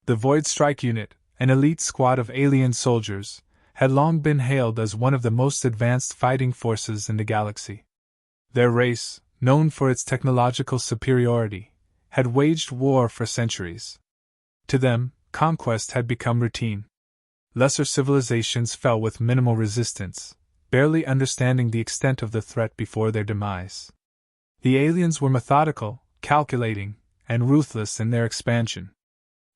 The Void Strike Unit, an elite squad of alien soldiers, had long been hailed as one of the most advanced fighting forces in the galaxy. Their race, known for its technological superiority, had waged war for centuries. To them, conquest had become routine. Lesser civilizations fell with minimal resistance, barely understanding the extent of the threat before their demise. The aliens were methodical, calculating, and ruthless in their expansion.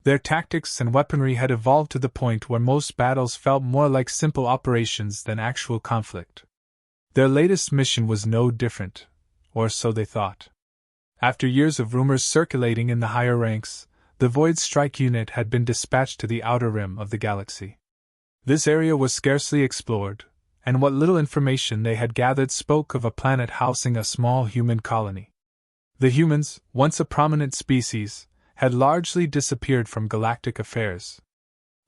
Their tactics and weaponry had evolved to the point where most battles felt more like simple operations than actual conflict. Their latest mission was no different, or so they thought. After years of rumors circulating in the higher ranks, the Void Strike Unit had been dispatched to the outer rim of the galaxy. This area was scarcely explored, and what little information they had gathered spoke of a planet housing a small human colony. The humans, once a prominent species, had largely disappeared from galactic affairs.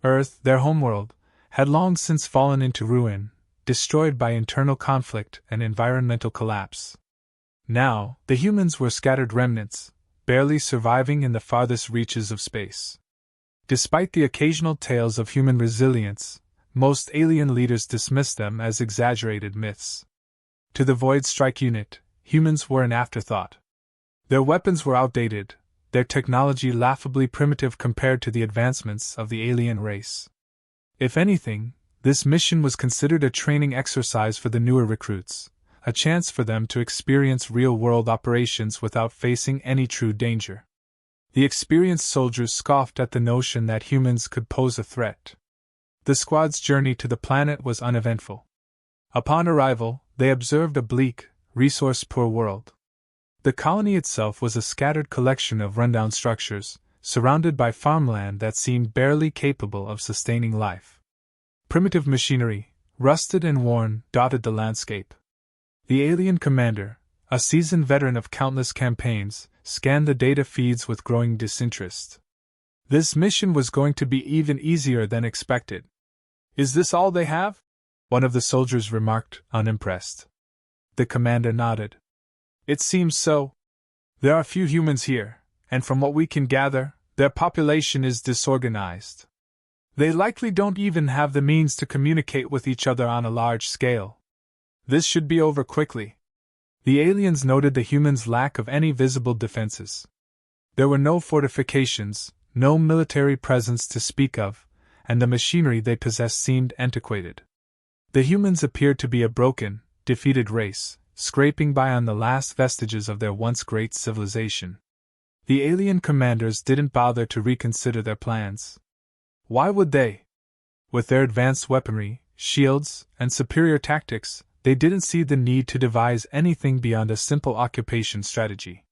Earth, their homeworld, had long since fallen into ruin, destroyed by internal conflict and environmental collapse. Now, the humans were scattered remnants, barely surviving in the farthest reaches of space. Despite the occasional tales of human resilience, most alien leaders dismissed them as exaggerated myths. To the Void Strike Unit, humans were an afterthought. Their weapons were outdated, their technology laughably primitive compared to the advancements of the alien race. If anything, this mission was considered a training exercise for the newer recruits, a chance for them to experience real-world operations without facing any true danger. The experienced soldiers scoffed at the notion that humans could pose a threat. The squad's journey to the planet was uneventful. Upon arrival, they observed a bleak, resource-poor world. The colony itself was a scattered collection of rundown structures, surrounded by farmland that seemed barely capable of sustaining life. Primitive machinery, rusted and worn, dotted the landscape. The alien commander, a seasoned veteran of countless campaigns, scanned the data feeds with growing disinterest. This mission was going to be even easier than expected. "Is this all they have?" one of the soldiers remarked, unimpressed. The commander nodded. "It seems so. There are few humans here, and from what we can gather, their population is disorganized. They likely don't even have the means to communicate with each other on a large scale. This should be over quickly." The aliens noted the humans' lack of any visible defenses. There were no fortifications, no military presence to speak of, and the machinery they possessed seemed antiquated. The humans appeared to be a broken, defeated race, scraping by on the last vestiges of their once great civilization. The alien commanders didn't bother to reconsider their plans. Why would they? With their advanced weaponry, shields, and superior tactics, they didn't see the need to devise anything beyond a simple occupation strategy.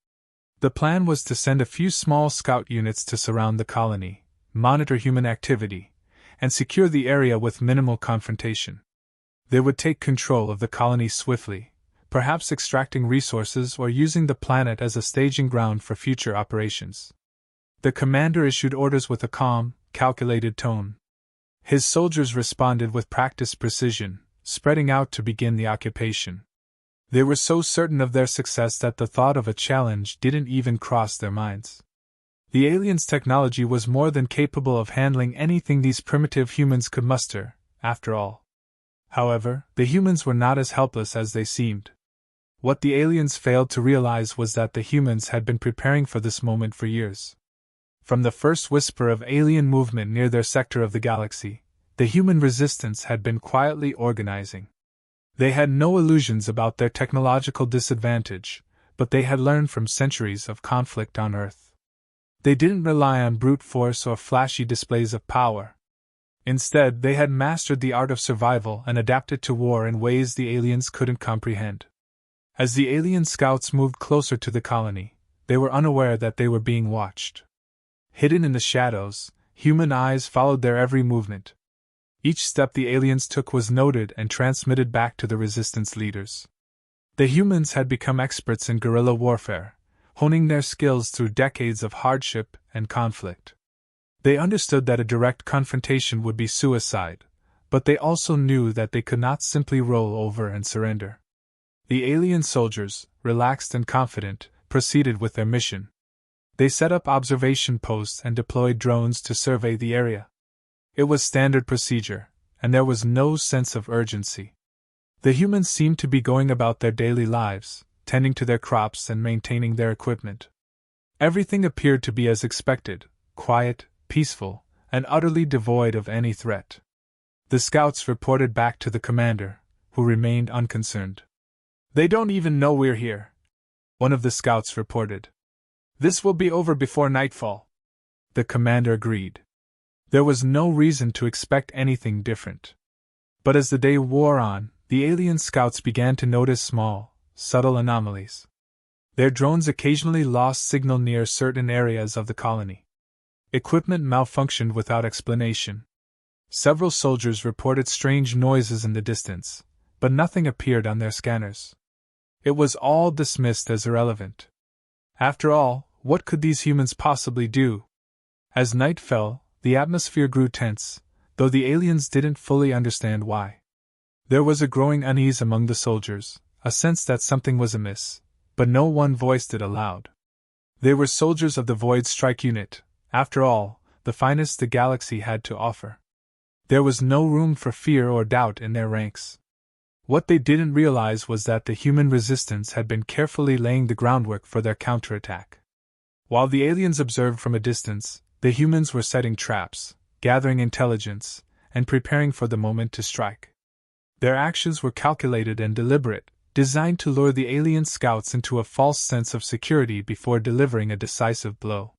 The plan was to send a few small scout units to surround the colony, monitor human activity, and secure the area with minimal confrontation. They would take control of the colony swiftly, perhaps extracting resources or using the planet as a staging ground for future operations. The commander issued orders with a calm, calculated tone. His soldiers responded with practiced precision, spreading out to begin the occupation. They were so certain of their success that the thought of a challenge didn't even cross their minds. The aliens' technology was more than capable of handling anything these primitive humans could muster, after all. However, the humans were not as helpless as they seemed. What the aliens failed to realize was that the humans had been preparing for this moment for years. From the first whisper of alien movement near their sector of the galaxy, the human resistance had been quietly organizing. They had no illusions about their technological disadvantage, but they had learned from centuries of conflict on Earth. They didn't rely on brute force or flashy displays of power. Instead, they had mastered the art of survival and adapted to war in ways the aliens couldn't comprehend. As the alien scouts moved closer to the colony, they were unaware that they were being watched. Hidden in the shadows, human eyes followed their every movement. Each step the aliens took was noted and transmitted back to the resistance leaders. The humans had become experts in guerrilla warfare, honing their skills through decades of hardship and conflict. They understood that a direct confrontation would be suicide, but they also knew that they could not simply roll over and surrender. The alien soldiers, relaxed and confident, proceeded with their mission. They set up observation posts and deployed drones to survey the area. It was standard procedure, and there was no sense of urgency. The humans seemed to be going about their daily lives, tending to their crops and maintaining their equipment. Everything appeared to be as expected, quiet, peaceful, and utterly devoid of any threat. The scouts reported back to the commander, who remained unconcerned. "They don't even know we're here," one of the scouts reported. "This will be over before nightfall." The commander agreed. There was no reason to expect anything different. But as the day wore on, the alien scouts began to notice small, subtle anomalies. Their drones occasionally lost signal near certain areas of the colony. Equipment malfunctioned without explanation. Several soldiers reported strange noises in the distance, but nothing appeared on their scanners. It was all dismissed as irrelevant. After all, what could these humans possibly do? As night fell, the atmosphere grew tense, though the aliens didn't fully understand why. There was a growing unease among the soldiers, a sense that something was amiss, but no one voiced it aloud. They were soldiers of the Void Strike Unit, after all, the finest the galaxy had to offer. There was no room for fear or doubt in their ranks. What they didn't realize was that the human resistance had been carefully laying the groundwork for their counterattack. While the aliens observed from a distance, the humans were setting traps, gathering intelligence, and preparing for the moment to strike. Their actions were calculated and deliberate, designed to lure the alien scouts into a false sense of security before delivering a decisive blow.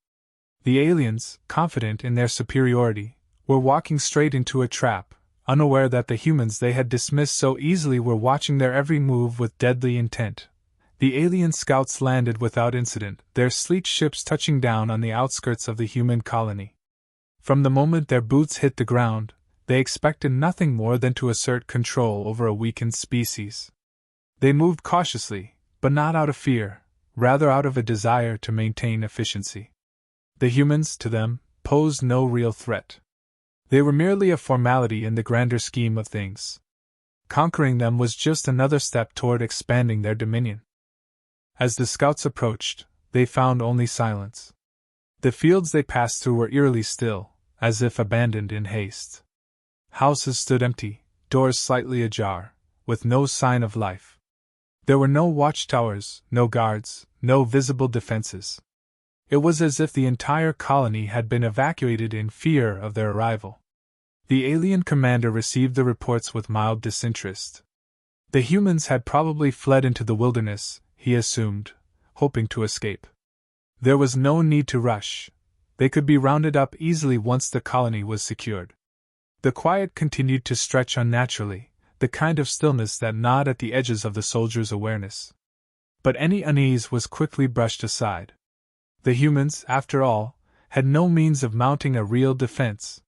The aliens, confident in their superiority, were walking straight into a trap, unaware that the humans they had dismissed so easily were watching their every move with deadly intent. The alien scouts landed without incident, their sleek ships touching down on the outskirts of the human colony. From the moment their boots hit the ground, they expected nothing more than to assert control over a weakened species. They moved cautiously, but not out of fear, rather out of a desire to maintain efficiency. The humans, to them, posed no real threat. They were merely a formality in the grander scheme of things. Conquering them was just another step toward expanding their dominion. As the scouts approached, they found only silence. The fields they passed through were eerily still, as if abandoned in haste. Houses stood empty, doors slightly ajar, with no sign of life. There were no watchtowers, no guards, no visible defenses. It was as if the entire colony had been evacuated in fear of their arrival. The alien commander received the reports with mild disinterest. The humans had probably fled into the wilderness, he assumed, hoping to escape. There was no need to rush. They could be rounded up easily once the colony was secured. The quiet continued to stretch unnaturally, the kind of stillness that gnawed at the edges of the soldiers' awareness. But any unease was quickly brushed aside. The humans, after all, had no means of mounting a real defense.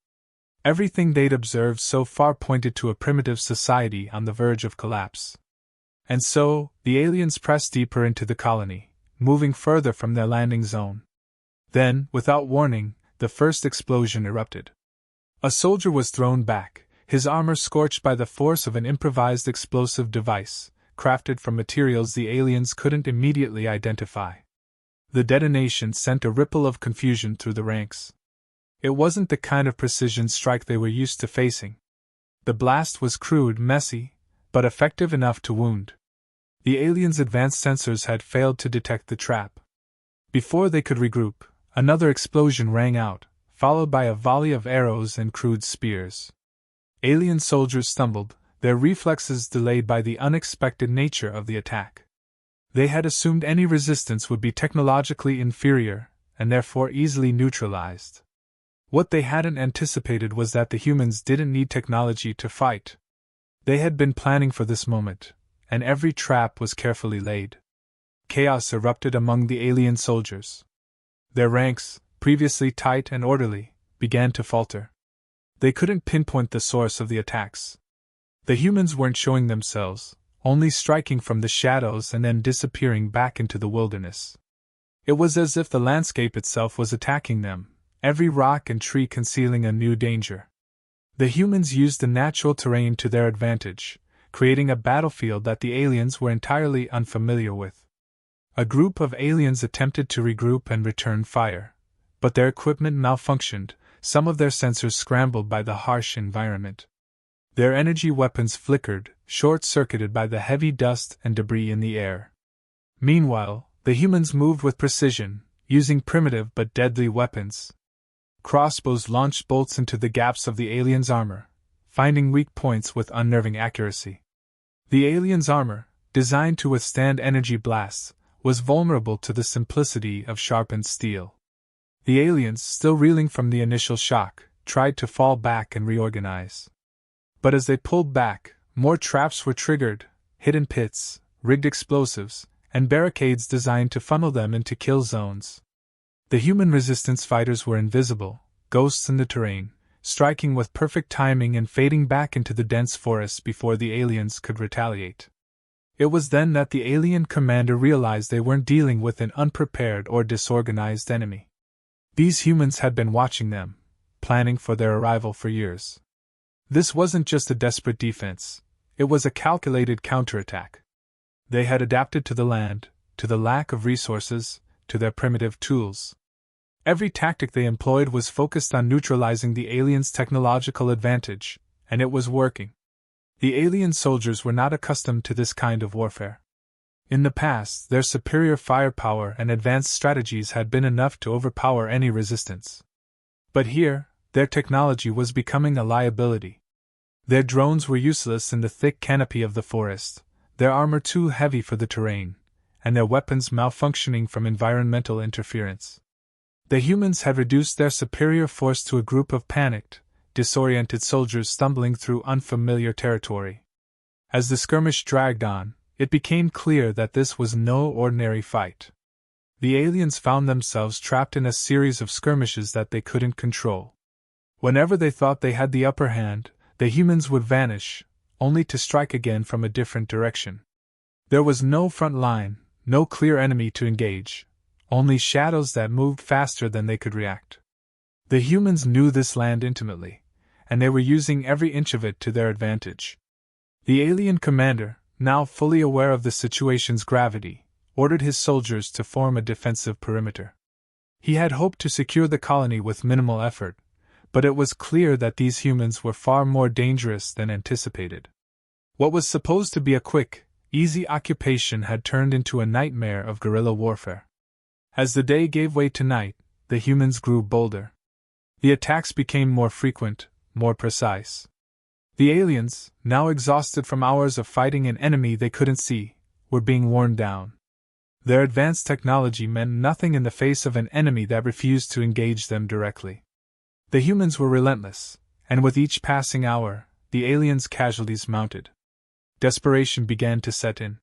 Everything they'd observed so far pointed to a primitive society on the verge of collapse. And so, the aliens pressed deeper into the colony, moving further from their landing zone. Then, without warning, the first explosion erupted. A soldier was thrown back, his armor scorched by the force of an improvised explosive device, crafted from materials the aliens couldn't immediately identify. The detonation sent a ripple of confusion through the ranks. It wasn't the kind of precision strike they were used to facing. The blast was crude, messy, but effective enough to wound. The aliens' advanced sensors had failed to detect the trap. Before they could regroup, another explosion rang out, followed by a volley of arrows and crude spears. Alien soldiers stumbled, their reflexes delayed by the unexpected nature of the attack. They had assumed any resistance would be technologically inferior, and therefore easily neutralized. What they hadn't anticipated was that the humans didn't need technology to fight. They had been planning for this moment, and every trap was carefully laid. Chaos erupted among the alien soldiers. Their ranks, previously tight and orderly, began to falter. They couldn't pinpoint the source of the attacks. The humans weren't showing themselves, only striking from the shadows and then disappearing back into the wilderness. It was as if the landscape itself was attacking them, every rock and tree concealing a new danger. The humans used the natural terrain to their advantage, creating a battlefield that the aliens were entirely unfamiliar with. A group of aliens attempted to regroup and return fire, but their equipment malfunctioned, some of their sensors scrambled by the harsh environment. Their energy weapons flickered, short-circuited by the heavy dust and debris in the air. Meanwhile, the humans moved with precision, using primitive but deadly weapons. Crossbows launched bolts into the gaps of the aliens' armor, finding weak points with unnerving accuracy. The aliens' armor, designed to withstand energy blasts, was vulnerable to the simplicity of sharpened steel. The aliens, still reeling from the initial shock, tried to fall back and reorganize. But as they pulled back, more traps were triggered, hidden pits, rigged explosives, and barricades designed to funnel them into kill zones. The human resistance fighters were invisible, ghosts in the terrain, striking with perfect timing and fading back into the dense forests before the aliens could retaliate. It was then that the alien commander realized they weren't dealing with an unprepared or disorganized enemy. These humans had been watching them, planning for their arrival for years. This wasn't just a desperate defense, it was a calculated counterattack. They had adapted to the land, to the lack of resources, to their primitive tools. Every tactic they employed was focused on neutralizing the aliens' technological advantage, and it was working. The alien soldiers were not accustomed to this kind of warfare. In the past, their superior firepower and advanced strategies had been enough to overpower any resistance. But here, their technology was becoming a liability. Their drones were useless in the thick canopy of the forest, their armor too heavy for the terrain, and their weapons malfunctioning from environmental interference. The humans had reduced their superior force to a group of panicked, disoriented soldiers stumbling through unfamiliar territory. As the skirmish dragged on, it became clear that this was no ordinary fight. The aliens found themselves trapped in a series of skirmishes that they couldn't control. Whenever they thought they had the upper hand, the humans would vanish, only to strike again from a different direction. There was no front line, no clear enemy to engage, only shadows that moved faster than they could react. The humans knew this land intimately, and they were using every inch of it to their advantage. The alien commander, now fully aware of the situation's gravity, ordered his soldiers to form a defensive perimeter. He had hoped to secure the colony with minimal effort, but it was clear that these humans were far more dangerous than anticipated. What was supposed to be a quick, easy occupation had turned into a nightmare of guerrilla warfare. As the day gave way to night, the humans grew bolder. The attacks became more frequent, more precise. The aliens, now exhausted from hours of fighting an enemy they couldn't see, were being worn down. Their advanced technology meant nothing in the face of an enemy that refused to engage them directly. The humans were relentless, and with each passing hour, the aliens' casualties mounted. Desperation began to set in.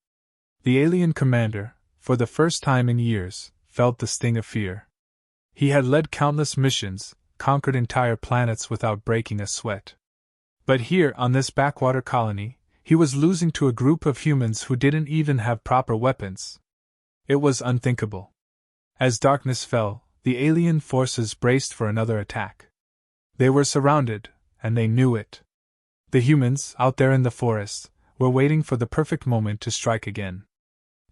The alien commander, for the first time in years, felt the sting of fear. He had led countless missions, conquered entire planets without breaking a sweat. But here, on this backwater colony, he was losing to a group of humans who didn't even have proper weapons. It was unthinkable. As darkness fell, the alien forces braced for another attack. They were surrounded, and they knew it. The humans, out there in the forest, were waiting for the perfect moment to strike again.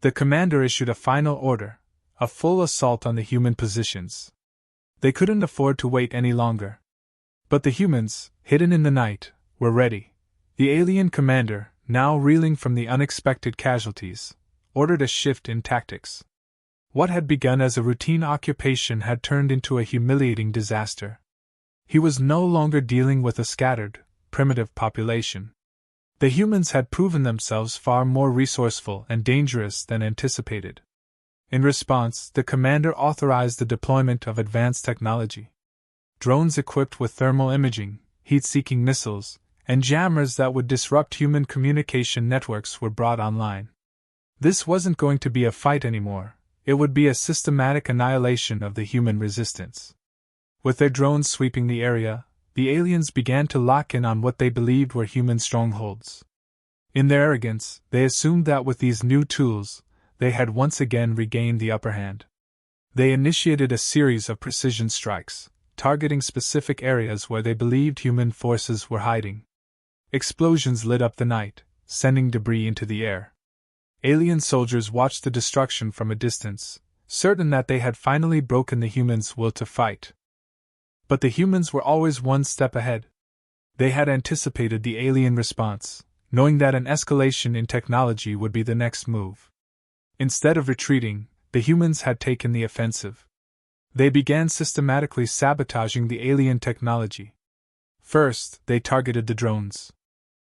The commander issued a final order, a full assault on the human positions. They couldn't afford to wait any longer. But the humans, hidden in the night, were ready. The alien commander, now reeling from the unexpected casualties, ordered a shift in tactics. What had begun as a routine occupation had turned into a humiliating disaster. He was no longer dealing with a scattered, primitive population. The humans had proven themselves far more resourceful and dangerous than anticipated. In response, the commander authorized the deployment of advanced technology. Drones equipped with thermal imaging, heat-seeking missiles, and jammers that would disrupt human communication networks were brought online. This wasn't going to be a fight anymore, it would be a systematic annihilation of the human resistance. With their drones sweeping the area, the aliens began to lock in on what they believed were human strongholds. In their arrogance, they assumed that with these new tools, they had once again regained the upper hand. They initiated a series of precision strikes, targeting specific areas where they believed human forces were hiding. Explosions lit up the night, sending debris into the air. Alien soldiers watched the destruction from a distance, certain that they had finally broken the humans' will to fight. But the humans were always one step ahead. They had anticipated the alien response, knowing that an escalation in technology would be the next move. Instead of retreating, the humans had taken the offensive. They began systematically sabotaging the alien technology. First, they targeted the drones.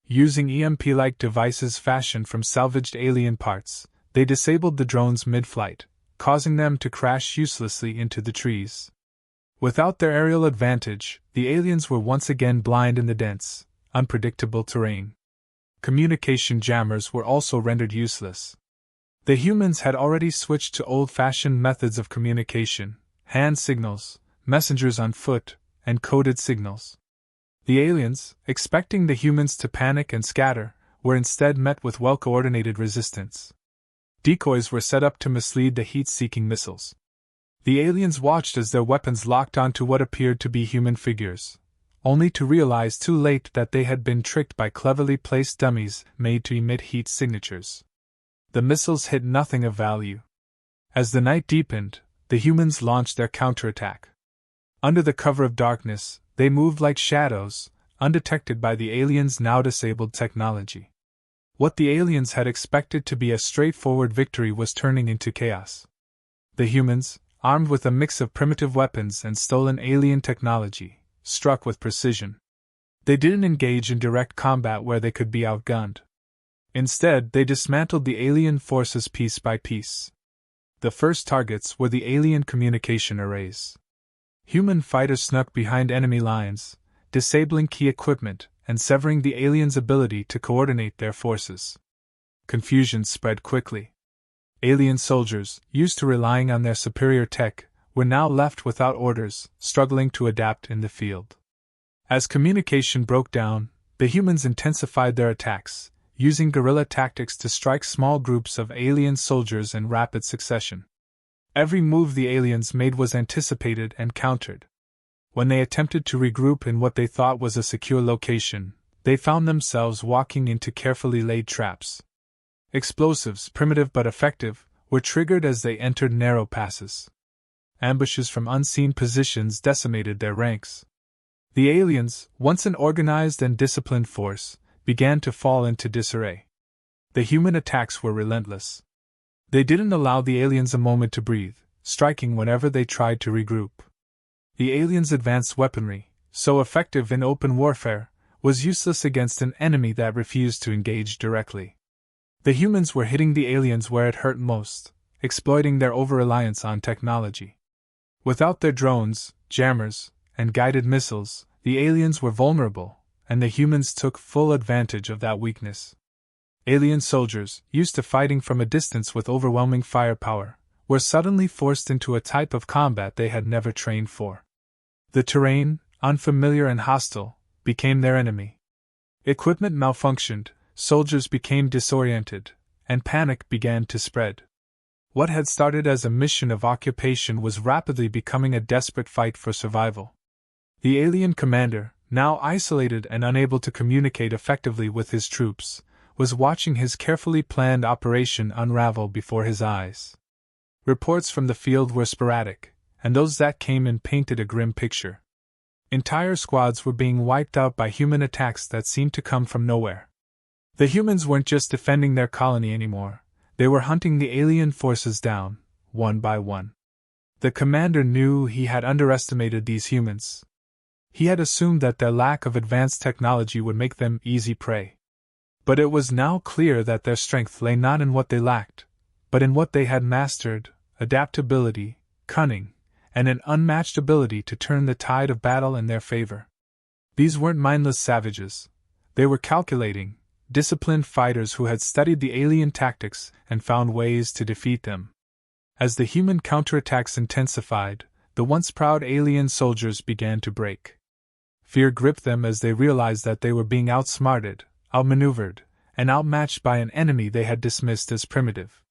Using EMP-like devices fashioned from salvaged alien parts, they disabled the drones mid-flight, causing them to crash uselessly into the trees. Without their aerial advantage, the aliens were once again blind in the dense, unpredictable terrain. Communication jammers were also rendered useless. The humans had already switched to old-fashioned methods of communication: hand signals, messengers on foot, and coded signals. The aliens, expecting the humans to panic and scatter, were instead met with well-coordinated resistance. Decoys were set up to mislead the heat-seeking missiles. The aliens watched as their weapons locked onto what appeared to be human figures, only to realize too late that they had been tricked by cleverly placed dummies made to emit heat signatures. The missiles hit nothing of value. As the night deepened, the humans launched their counterattack. Under the cover of darkness, they moved like shadows, undetected by the aliens' now disabled technology. What the aliens had expected to be a straightforward victory was turning into chaos. The humans, armed with a mix of primitive weapons and stolen alien technology, struck with precision. They didn't engage in direct combat where they could be outgunned. Instead, they dismantled the alien forces piece by piece. The first targets were the alien communication arrays. Human fighters snuck behind enemy lines, disabling key equipment and severing the aliens' ability to coordinate their forces. Confusion spread quickly. Alien soldiers, used to relying on their superior tech, were now left without orders, struggling to adapt in the field. As communication broke down, the humans intensified their attacks, using guerrilla tactics to strike small groups of alien soldiers in rapid succession. Every move the aliens made was anticipated and countered. When they attempted to regroup in what they thought was a secure location, they found themselves walking into carefully laid traps. Explosives, primitive but effective, were triggered as they entered narrow passes. Ambushes from unseen positions decimated their ranks. The aliens, once an organized and disciplined force, began to fall into disarray. The human attacks were relentless. They didn't allow the aliens a moment to breathe, striking whenever they tried to regroup. The aliens' advanced weaponry, so effective in open warfare, was useless against an enemy that refused to engage directly. The humans were hitting the aliens where it hurt most, exploiting their over-reliance on technology. Without their drones, jammers, and guided missiles, the aliens were vulnerable, and the humans took full advantage of that weakness. Alien soldiers, used to fighting from a distance with overwhelming firepower, were suddenly forced into a type of combat they had never trained for. The terrain, unfamiliar and hostile, became their enemy. Equipment malfunctioned, soldiers became disoriented, and panic began to spread. What had started as a mission of occupation was rapidly becoming a desperate fight for survival. The alien commander, now isolated and unable to communicate effectively with his troops, was watching his carefully planned operation unravel before his eyes. Reports from the field were sporadic, and those that came in painted a grim picture. Entire squads were being wiped out by human attacks that seemed to come from nowhere. The humans weren't just defending their colony anymore, they were hunting the alien forces down, one by one. The commander knew he had underestimated these humans. He had assumed that their lack of advanced technology would make them easy prey. But it was now clear that their strength lay not in what they lacked, but in what they had mastered: adaptability, cunning, and an unmatched ability to turn the tide of battle in their favor. These weren't mindless savages. They were calculating, disciplined fighters who had studied the alien tactics and found ways to defeat them. As the human counterattacks intensified, the once proud alien soldiers began to break. Fear gripped them as they realized that they were being outsmarted, outmaneuvered, and outmatched by an enemy they had dismissed as primitive.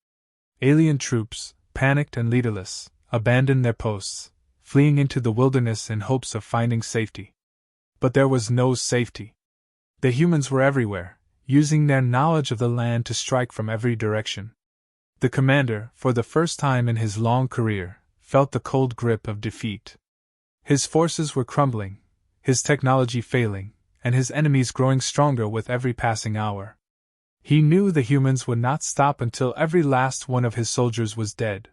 Alien troops, panicked and leaderless, abandoned their posts, fleeing into the wilderness in hopes of finding safety. But there was no safety. The humans were everywhere, using their knowledge of the land to strike from every direction. The commander, for the first time in his long career, felt the cold grip of defeat. His forces were crumbling, his technology failing, and his enemies growing stronger with every passing hour. He knew the humans would not stop until every last one of his soldiers was dead.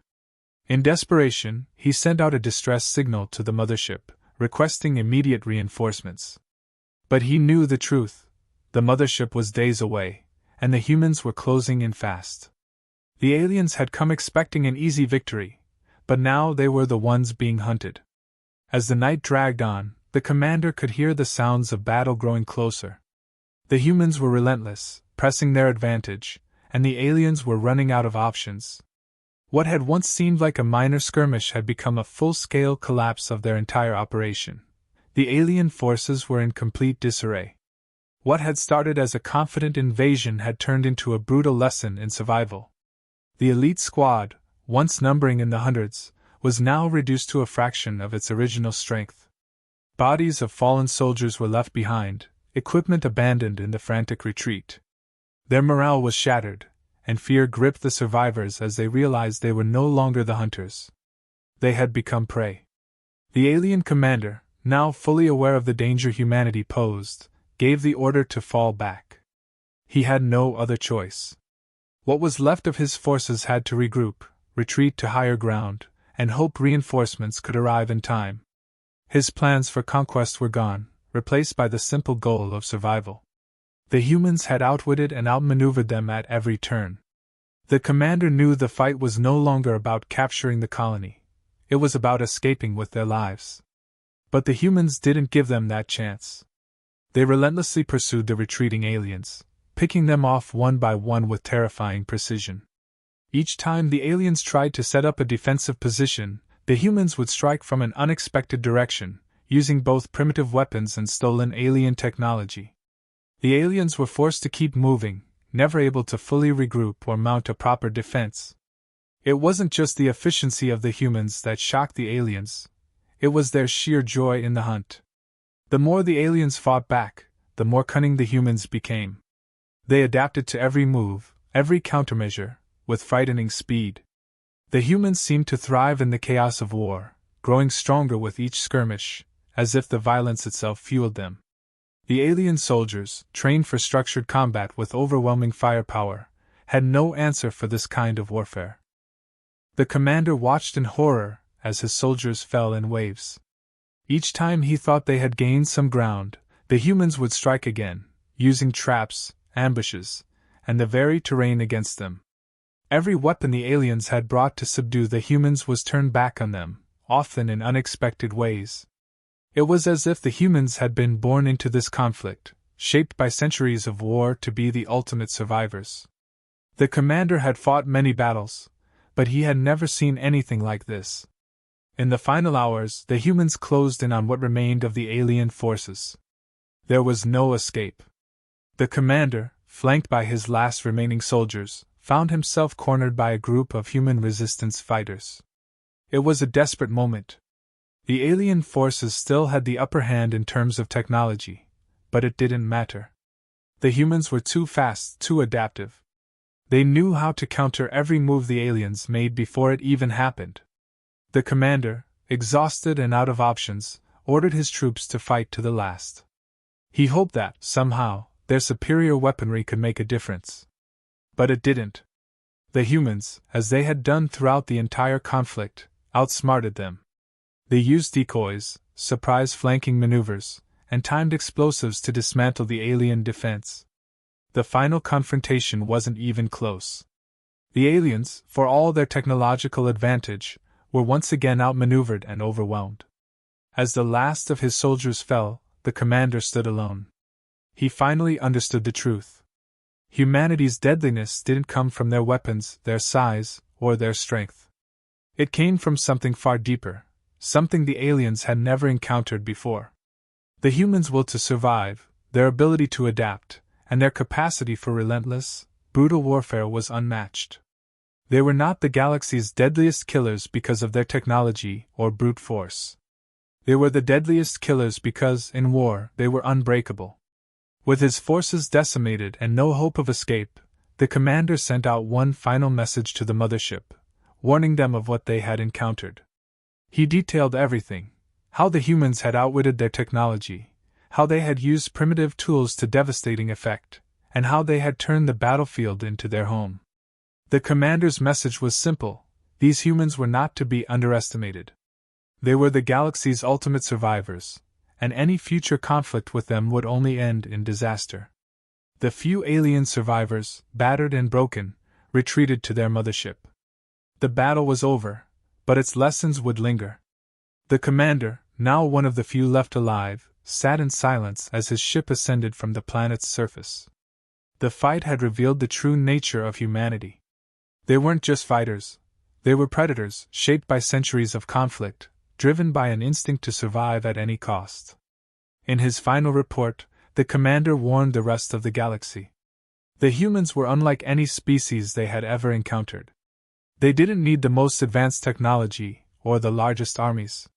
In desperation, he sent out a distress signal to the mothership, requesting immediate reinforcements. But he knew the truth. The mothership was days away, and the humans were closing in fast. The aliens had come expecting an easy victory, but now they were the ones being hunted. As the night dragged on, the commander could hear the sounds of battle growing closer. The humans were relentless, pressing their advantage, and the aliens were running out of options. What had once seemed like a minor skirmish had become a full-scale collapse of their entire operation. The alien forces were in complete disarray. What had started as a confident invasion had turned into a brutal lesson in survival. The elite squad, once numbering in the hundreds, was now reduced to a fraction of its original strength. Bodies of fallen soldiers were left behind, equipment abandoned in the frantic retreat. Their morale was shattered, and fear gripped the survivors as they realized they were no longer the hunters. They had become prey. The alien commander, now fully aware of the danger humanity posed, gave the order to fall back. He had no other choice. What was left of his forces had to regroup, retreat to higher ground, and hope reinforcements could arrive in time. His plans for conquest were gone, replaced by the simple goal of survival. The humans had outwitted and outmaneuvered them at every turn. The commander knew the fight was no longer about capturing the colony. It was about escaping with their lives. But the humans didn't give them that chance. They relentlessly pursued the retreating aliens, picking them off one by one with terrifying precision. Each time the aliens tried to set up a defensive position, the humans would strike from an unexpected direction, using both primitive weapons and stolen alien technology. The aliens were forced to keep moving, never able to fully regroup or mount a proper defense. It wasn't just the efficiency of the humans that shocked the aliens, it was their sheer joy in the hunt. The more the aliens fought back, the more cunning the humans became. They adapted to every move, every countermeasure, with frightening speed. The humans seemed to thrive in the chaos of war, growing stronger with each skirmish, as if the violence itself fueled them. The alien soldiers, trained for structured combat with overwhelming firepower, had no answer for this kind of warfare. The commander watched in horror as his soldiers fell in waves. Each time he thought they had gained some ground, the humans would strike again, using traps, ambushes, and the very terrain against them. Every weapon the aliens had brought to subdue the humans was turned back on them, often in unexpected ways. It was as if the humans had been born into this conflict, shaped by centuries of war to be the ultimate survivors. The commander had fought many battles, but he had never seen anything like this. In the final hours, the humans closed in on what remained of the alien forces. There was no escape. The commander, flanked by his last remaining soldiers, found himself cornered by a group of human resistance fighters. It was a desperate moment. The alien forces still had the upper hand in terms of technology, but it didn't matter. The humans were too fast, too adaptive. They knew how to counter every move the aliens made before it even happened. The commander, exhausted and out of options, ordered his troops to fight to the last. He hoped that, somehow, their superior weaponry could make a difference. But it didn't. The humans, as they had done throughout the entire conflict, outsmarted them. They used decoys, surprise flanking maneuvers, and timed explosives to dismantle the alien defense. The final confrontation wasn't even close. The aliens, for all their technological advantage, were once again outmaneuvered and overwhelmed. As the last of his soldiers fell, the commander stood alone. He finally understood the truth. Humanity's deadliness didn't come from their weapons, their size, or their strength. It came from something far deeper, something the aliens had never encountered before. The humans' will to survive, their ability to adapt, and their capacity for relentless, brutal warfare was unmatched. They were not the galaxy's deadliest killers because of their technology or brute force. They were the deadliest killers because, in war, they were unbreakable. With his forces decimated and no hope of escape, the commander sent out one final message to the mothership, warning them of what they had encountered. He detailed everything: how the humans had outwitted their technology, how they had used primitive tools to devastating effect, and how they had turned the battlefield into their home. The commander's message was simple: these humans were not to be underestimated. They were the galaxy's ultimate survivors, and any future conflict with them would only end in disaster. The few alien survivors, battered and broken, retreated to their mothership. The battle was over, but its lessons would linger. The commander, now one of the few left alive, sat in silence as his ship ascended from the planet's surface. The fight had revealed the true nature of humanity. They weren't just fighters, they were predators, shaped by centuries of conflict, driven by an instinct to survive at any cost. In his final report, the commander warned the rest of the galaxy. The humans were unlike any species they had ever encountered. They didn't need the most advanced technology or the largest armies.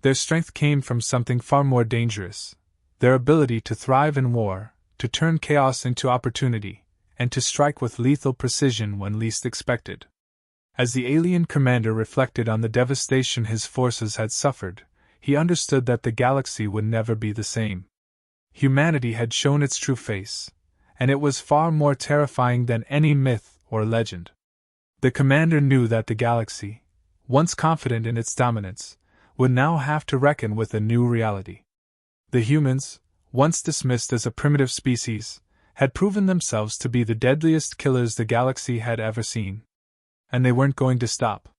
Their strength came from something far more dangerous: their ability to thrive in war, to turn chaos into opportunity, and to strike with lethal precision when least expected. As the alien commander reflected on the devastation his forces had suffered, he understood that the galaxy would never be the same. Humanity had shown its true face, and it was far more terrifying than any myth or legend. The commander knew that the galaxy, once confident in its dominance, would now have to reckon with a new reality. The humans, once dismissed as a primitive species, had proven themselves to be the deadliest killers the galaxy had ever seen. And they weren't going to stop.